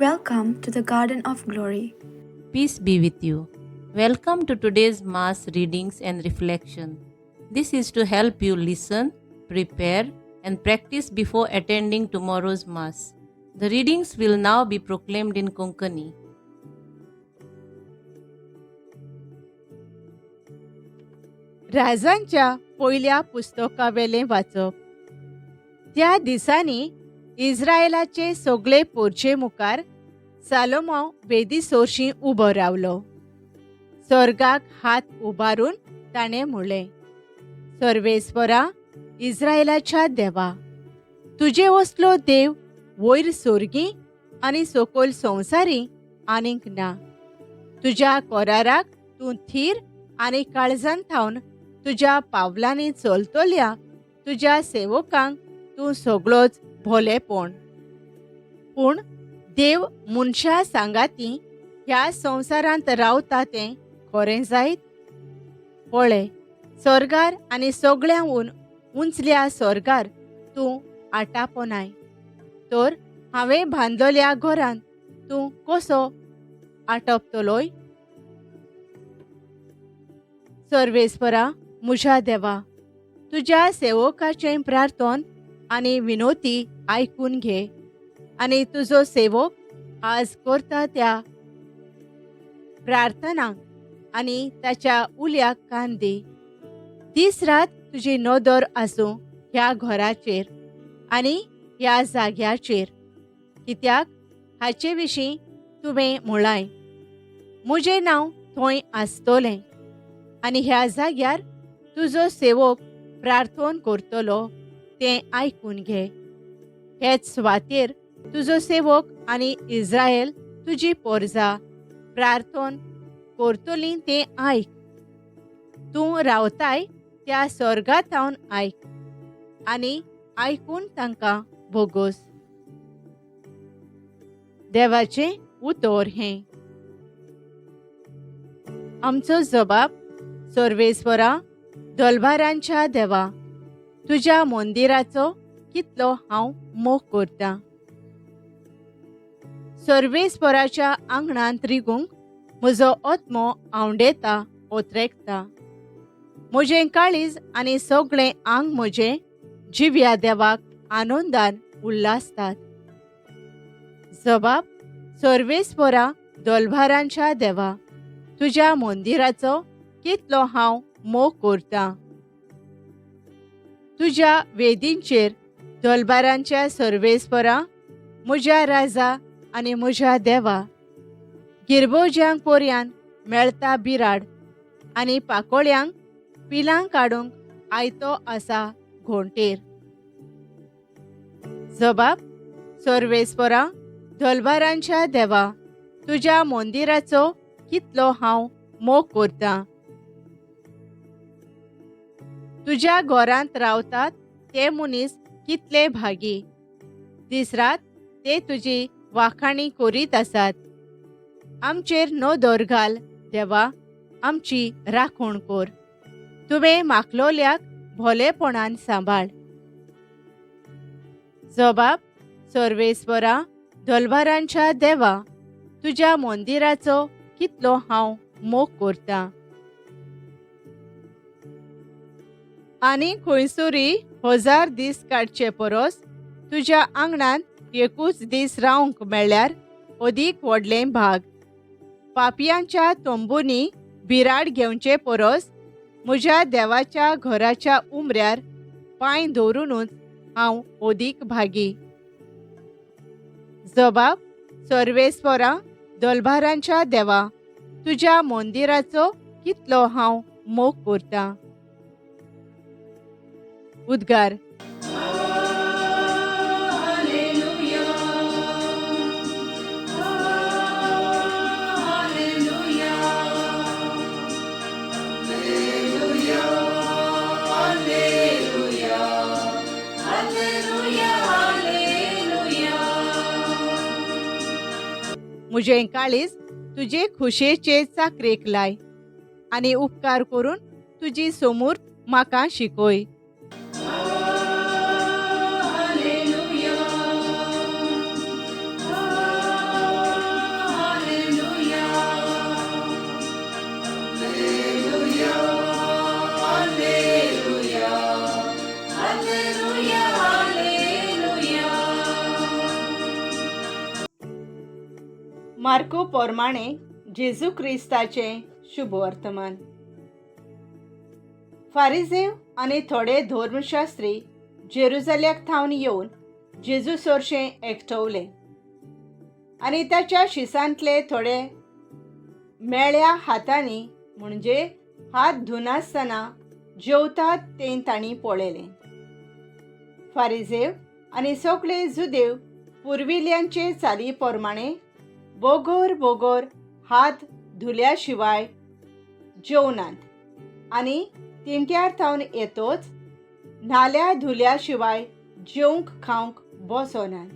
Welcome to the Garden of Glory. Peace be with you. Welcome to today's Mass readings and reflection. This is to help you listen, prepare, and practice before attending tomorrow's Mass. The readings will now be proclaimed in Konkani. राजांच्या पयल्या पुस्तकावेलें वाचप. त्या दिसांनी इस्रायेलाचे सगळे पोरचे मुखार सालोमो वेदी सोरशी उबो रावलो. स्वर्गाक हात उबारून ताणें म्हणलें, सर्वेस्परा, इस्रायेलाच्या देवा, तुजे वसलो देव वयर सोर्गी आनी सकयल संवसारी आनीक ना. तुज्या कोराराक तूं थीर आनी काळजान थावन तुज्या पावलांनी चलतल्या तुज्या सेवकांक तूं सगळोच भलेपण. पूण देव मनशा सांगाती ह्या संवसारांत रावता तें खरें जायत? पळय, स्वर्गार आनी सगळ्यांहून उंचल्या स्वर्गार तूं आटापोनाय. तर हांवें बांदलेल्या घरांत तूं कसो आटपतलोय? सर्वेस्परा, म्हज्या देवा, तुज्या सेवकाचें प्रार्थन आनी विनोती आयकून घे आनी तुजो सेवक आज करता त्या प्रार्थनांक आनी ताच्या उल्याक कान दी. दीस रात तुजी नदर आसूं ह्या घराचेर आनी ह्या जाग्याचेर, कित्याक हाचे विशीं तुवें म्हळाय, म्हजें नांव थंय आसतलें आनी ह्या जाग्यार तुजो सेवक प्रार्थन करतलो तें आयकून घे. हेच सुवातेर तुजो सेवक आनी इस्रायल तुजी पोरजा प्रार्थन करतलीं तें आयक. तूं रावताय त्या स्वर्गांतावन आयक आनी आयकून तांकां भोगोस. देवाचें उतर हें. आमचो जबाब. सर्वेस्परा, दलबारांच्या देवा, तुज्या मंदिराचो कितलो हांव मोग करतां. सर्वेस्पराच्या आंगणांत रिगूंक म्हजो आत्मो आवंडेता ओत्रेकता. म्हजें काळीज आनी सगळें आंग म्हजें जिव्या देवाक आनंदान उल्हासतात. जबाब. सर्वेस्परा, दलबारांच्या देवा, तुज्या मंदिराचो कितलो हांव मोग करतां. तुज्या वेदींचेर दलबारांच्या सर्वेस्परा, म्हज्या राजा आनी म्हज्या देवा, गिरबोज्यांक पोरयान मेळता बिराड आनी पाकोळ्यांक पिलां काडूंक आयतो आसा घोंटेर. जबाब. सर्वेस्परा, दलबारांच्या देवा, तुज्या मंदिराचो कितलो हांव मोग करतां. तुज्या घरांत रावतात ते मनीस कितले भागी. दीस रात ते तुजी वाखाणी करीत आसात. आमचेर नदर घाल देवा, आमची राखण कर. तुवें मागलोल्याक भलेपणान सांबाळ. जबाब. सर्वेस्परा, दलबारांच्या देवा, तुज्या मंदिराचो कितलो हांव मोग करतां. आनी खंयसुरी 1000 दीस काडचे परस तुज्या आंगणांत एकूच दीस रावंक मेळ्ळ्यार अदीक व्हडलें भाग. पापयांच्या तंबूंनी बिराड घेवचे परस म्हज्या देवाच्या घराच्या उमऱ्यार पांय दवरूनच हांव अदीक भागी. जबाब. सर्वेस्परा, दलबारांच्या देवा, तुज्या मंदिराचो कितलो हांव मोग करतां. उद्गार. म्हजें काळीज तुजे खुशेचे चाकरेक लाय आनी उपकार करून तुजी समूर म्हाका शिकय. मार्को पोरमाणे जेजू क्रिस्ताचे शुभ वर्तमान. फारिझेव आनी थोडे धर्मशास्त्री जेरुसलेमाक थावन येवन जेजू सोरशें एकठवले आनी ताच्या शिसांतले थोडे मेळ्या हातांनी म्हणजे हात धुनासतना जेवतात तें तांणी पळयलें. फारिझेव आनी सगळे जुदेव पुर्विल्यांचे चाली प्रमाणे बोगोर बोगोर हात धुल्या शिवाय जेवनात आनी तिंट्यार थावन येतोच नाल्या धुल्या शिवाय जेवंक खावंक बसोनात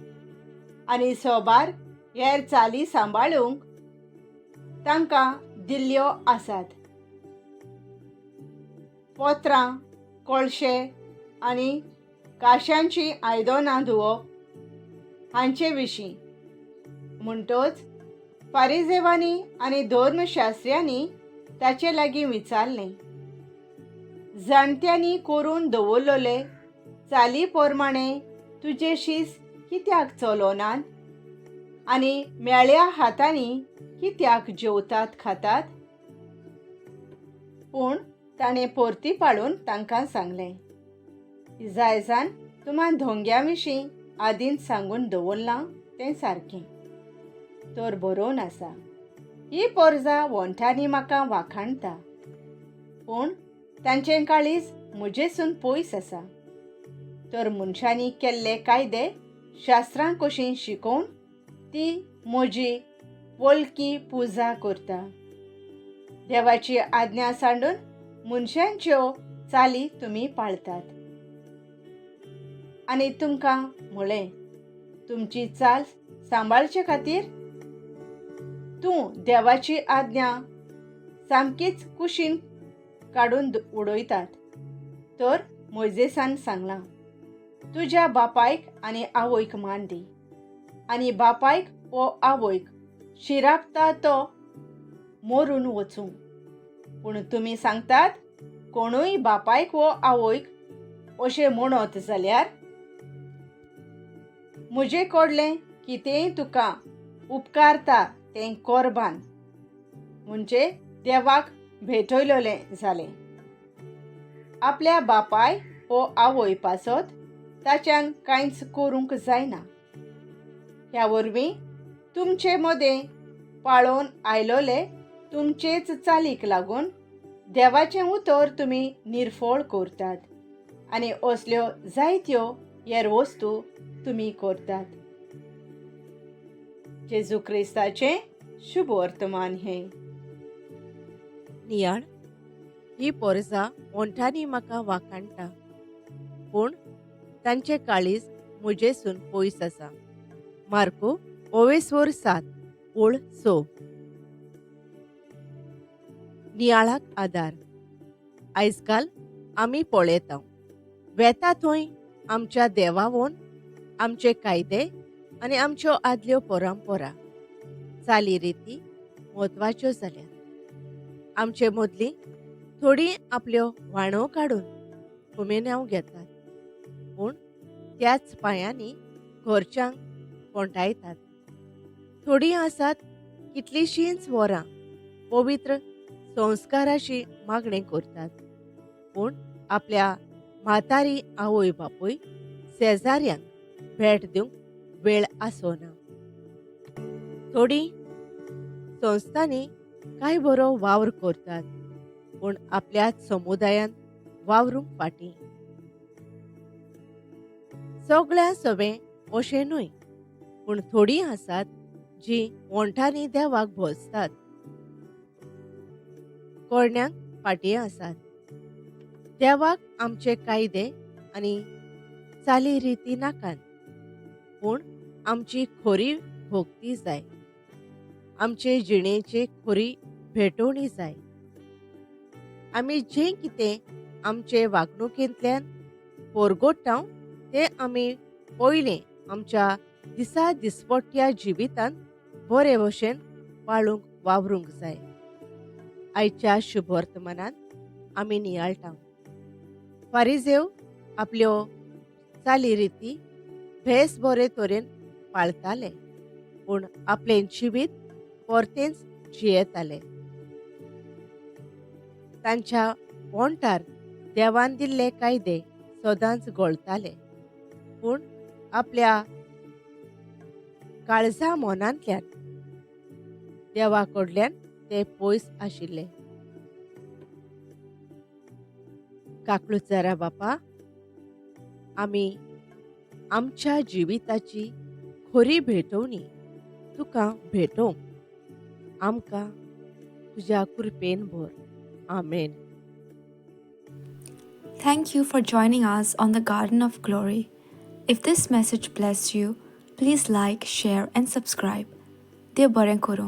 आनी सोबार हेर चाली सांबाळूंक तांकां दिल्ल्यो आसात. पोत्रां, कोळशे आनी काश्यांची आयदनां धुवप हांचे विशीं. म्हणटच फारिझेवांनी आनी धर्मशास्त्र्यांनी ताचे लागीं विचारलें, जाणट्यांनी करून दवरलेले चाली प्रमाणे तुजे शीस कित्याक चलोनात आनी मेळ्या हातांनी कित्याक जेवतात खातात? पूण ताणें परती पाडून तांकां सांगलें, जायजान तुमां धोंग्या विशीं आदींच सांगून दवरलां तें सारकें. तर बरोवन आसा, ही पोरजां वंठांनी म्हाका वाखाणटा, पूण तांचें काळीज म्हजेसून पयस आसा. तर मनशांनी केल्ले कायदे शास्त्रां कशीं शिकोवन ती म्हजी वळखी पुजा करता. देवाची आज्ञा सांडून मनशांच्यो चाली तुमी पाळतात. आनी तुमकां म्हळें, तुमची चाल सांबाळचे खातीर तूं देवाची आज्ञा सामकीच कुशीन काडून उडयतात. तर मोइजेसान सांगलां, तुज्या बापायक आनी आवयक मान दी आनी बापायक वो आवयक शिरापता तो मरून वचूं. पूण तुमी सांगतात, कोणूय बापायक वो आवयक अशें म्हणत जाल्यार म्हजे कडलें कितेंय तुका उपकारता तें कोरबान म्हणजे देवाक भेटयलोलें जालें. आपल्या बापाय वो आवय पासत ताच्यान कांयच करूंक जायना. ह्या वरवीं तुमचे मदें पाळोवन आयलोले तुमचेच चालीक लागून देवाचें उतर तुमी निर्फळ करतात आनी असल्यो जायत्यो हेर वस्तू तुमी करतात. जेजू क्रिस्ताचें शुभ वर्तमान हें. नियाळ, ही पोरजां वंठांनी म्हाका वाखाणटा, पूण तांचे काळीज म्हजेसून पयस आसा. मार्को 7:6. नियाळाक आदार. आयजकाल आमी पळयता वेता थंय आमच्या देवावोन आमचे कायदे आनी आमच्यो आदल्यो परंपरा चाली रिती म्हत्वाच्यो जाल्यात. आमचे मदलीं थोडीं आपल्यो वाणो काडून उमेन्याव घेतात, पूण त्याच पांयांनी घरच्यांक कोंटायतात. थोडीं आसात कितलींशींच वरां पवित्र संस्काराची मागणी करतात, पूण आपल्या म्हातारी आवय बापूय शेजाऱ्यांक भेट दिवंक वेळ आसना. थोडीं संस्थांनी कांय बरो वावर करतात, पूण आपल्याच समुदायान वावरूंक फाटीं. सगळ्या सवें अशें न्हय, पूण थोडीं आसात जीं वंठांनी देवाक भोसतात, कोण्यांक फाटीं आसात. देवाक आमचे कायदे आनी चाली रिती नाकात, पूण आमची खरी भोक्ती जाय. आमचे जिणेची खरी भेटवणी जाय. आमी जें कितें आमचे वागणुकेंतल्यान परगट्टाव तें आमी पयलें आमच्या दिसा दिसपट्ट्या जिवितांत बरे भशेन पाळूंक वावरूंक जाय. आयच्या शुभ वर्तमानांत आमी नियाळटाव. फारिझेव आपल्यो चाली रिती भेस बरे तरेन पाळताले, पूण आपलें जिवीत परतेंच जियेताले. तांच्या पोंटार देवान दिल्ले कायदे सदांच गळताले, पूण आपल्या काळजा मोनांतल्यान देवा कडल्यान ते पयस आशिल्ले. काकलुचारा बापा, आमी आमच्या जिविताची खरी भेटवणी तुका भेटोवंक आमकां तुज्या कृपेन भर. आमेन. Thank you for joining us on the Garden of Glory. If this message blessed you, please like, share, and subscribe. Dear Baren Koro.